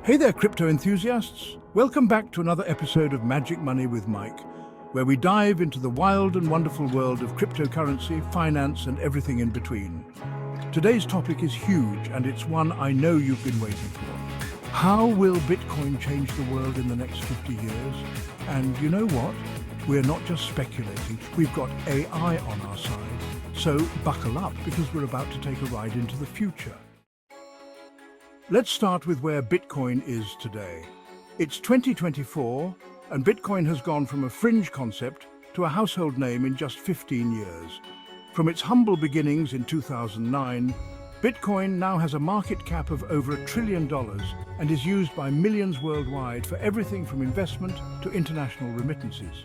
Hey there, crypto enthusiasts! Welcome back to another episode of Magic Money with Mike, where we dive into the wild and wonderful world of cryptocurrency, finance, and everything in between. Today's topic is huge, and it's one I know you've been waiting for. How will Bitcoin change the world in the next 50 years? And you know what? We're not just speculating, we've got AI on our side. So buckle up, because we're about to take a ride into the future. Let's start with where Bitcoin is today. It's 2024, and Bitcoin has gone from a fringe concept to a household name in just 15 years. From its humble beginnings in 2009, Bitcoin now has a market cap of over $1 trillion and is used by millions worldwide for everything from investment to international remittances.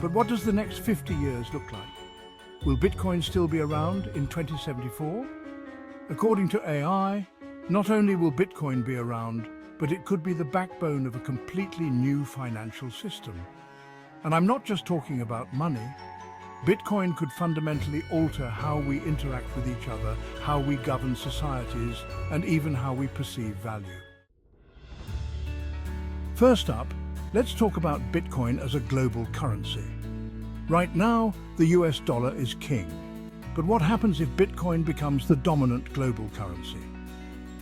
But what does the next 50 years look like? Will Bitcoin still be around in 2074? According to AI, not only will Bitcoin be around, but it could be the backbone of a completely new financial system. And I'm not just talking about money. Bitcoin could fundamentally alter how we interact with each other, how we govern societies, and even how we perceive value. First up, let's talk about Bitcoin as a global currency. Right now, the US dollar is king. But what happens if Bitcoin becomes the dominant global currency?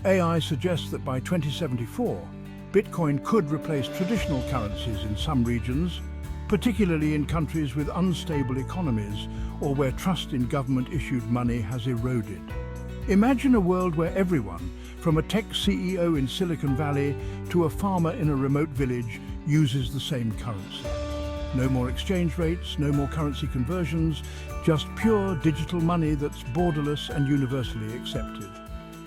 AI suggests that by 2074, Bitcoin could replace traditional currencies in some regions, particularly in countries with unstable economies or where trust in government-issued money has eroded. Imagine a world where everyone, from a tech CEO in Silicon Valley to a farmer in a remote village, uses the same currency. No more exchange rates, no more currency conversions, just pure digital money that's borderless and universally accepted.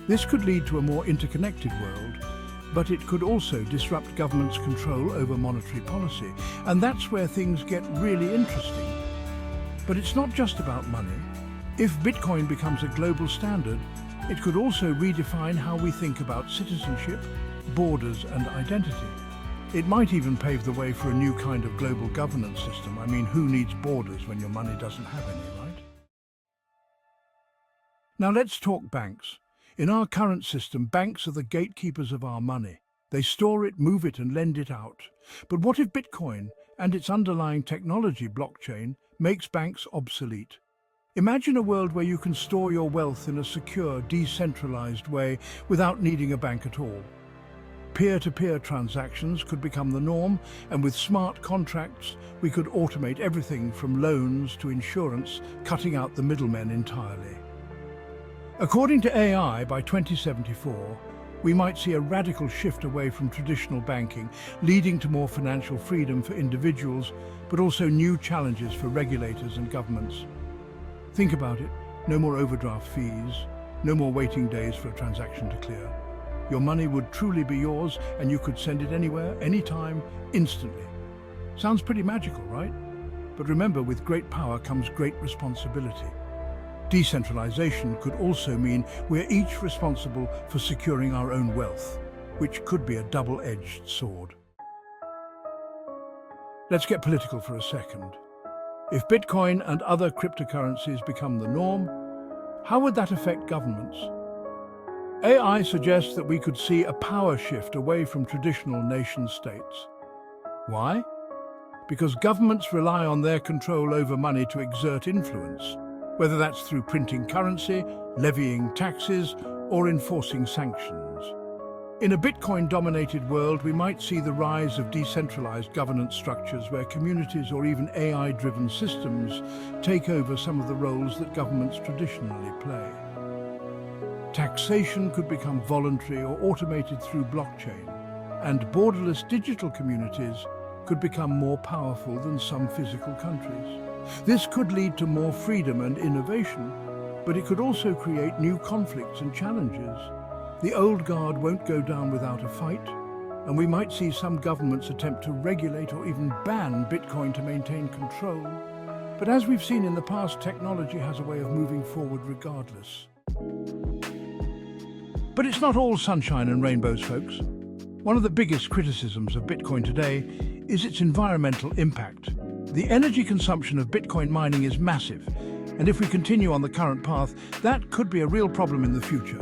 This could lead to a more interconnected world, but it could also disrupt governments' control over monetary policy. And that's where things get really interesting. But it's not just about money. If Bitcoin becomes a global standard, it could also redefine how we think about citizenship, borders, and identity. It might even pave the way for a new kind of global governance system. I mean, who needs borders when your money doesn't have any, right? Now let's talk banks. In our current system, banks are the gatekeepers of our money. They store it, move it, and lend it out. But what if Bitcoin and its underlying technology, blockchain, makes banks obsolete? Imagine a world where you can store your wealth in a secure, decentralized way without needing a bank at all. Peer-to-peer transactions could become the norm, and with smart contracts, we could automate everything from loans to insurance, cutting out the middlemen entirely. According to AI, by 2074, we might see a radical shift away from traditional banking, leading to more financial freedom for individuals, but also new challenges for regulators and governments. Think about it. No more overdraft fees, no more waiting days for a transaction to clear. Your money would truly be yours, and you could send it anywhere, anytime, instantly. Sounds pretty magical, right? But remember, with great power comes great responsibility. Decentralization could also mean we're each responsible for securing our own wealth, which could be a double-edged sword. Let's get political for a second. If Bitcoin and other cryptocurrencies become the norm, how would that affect governments? AI suggests that we could see a power shift away from traditional nation-states. Why? Because governments rely on their control over money to exert influence, whether that's through printing currency, levying taxes, or enforcing sanctions. In a Bitcoin-dominated world, we might see the rise of decentralized governance structures where communities or even AI-driven systems take over some of the roles that governments traditionally play. Taxation could become voluntary or automated through blockchain, and borderless digital communities could become more powerful than some physical countries. This could lead to more freedom and innovation, but it could also create new conflicts and challenges. The old guard won't go down without a fight, and we might see some governments attempt to regulate or even ban Bitcoin to maintain control. But as we've seen in the past, technology has a way of moving forward regardless. But it's not all sunshine and rainbows, folks. One of the biggest criticisms of Bitcoin today is its environmental impact. The energy consumption of Bitcoin mining is massive, and if we continue on the current path, that could be a real problem in the future.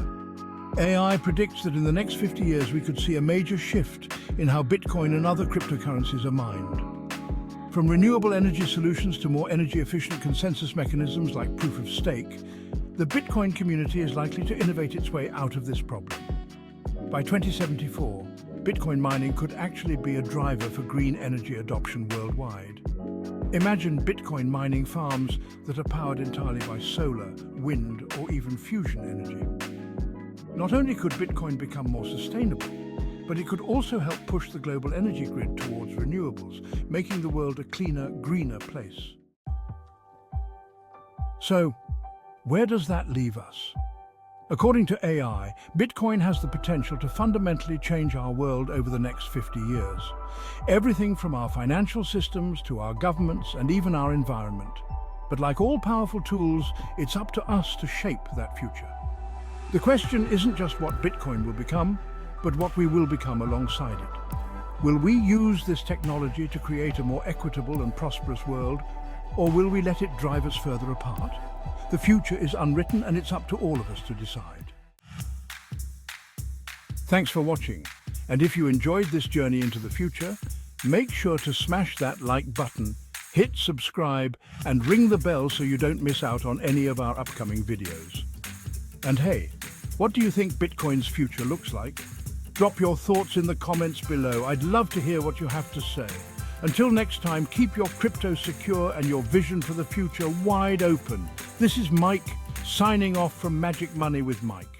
AI predicts that in the next 50 years we could see a major shift in how Bitcoin and other cryptocurrencies are mined. From renewable energy solutions to more energy-efficient consensus mechanisms like proof of stake, the Bitcoin community is likely to innovate its way out of this problem. By 2074, Bitcoin mining could actually be a driver for green energy adoption worldwide. Imagine Bitcoin mining farms that are powered entirely by solar, wind, or even fusion energy. Not only could Bitcoin become more sustainable, but it could also help push the global energy grid towards renewables, making the world a cleaner, greener place. So, where does that leave us? According to AI, Bitcoin has the potential to fundamentally change our world over the next 50 years. Everything from our financial systems to our governments and even our environment. But like all powerful tools, it's up to us to shape that future. The question isn't just what Bitcoin will become, but what we will become alongside it. Will we use this technology to create a more equitable and prosperous world, or will we let it drive us further apart? The future is unwritten, and it's up to all of us to decide. Thanks for watching, and if you enjoyed this journey into the future, make sure to smash that like button, hit subscribe, and ring the bell so you don't miss out on any of our upcoming videos. And hey, what do you think Bitcoin's future looks like? Drop your thoughts in the comments below. I'd love to hear what you have to say. Until next time, keep your crypto secure and your vision for the future wide open. This is Mike, signing off from Magic Money with Mike.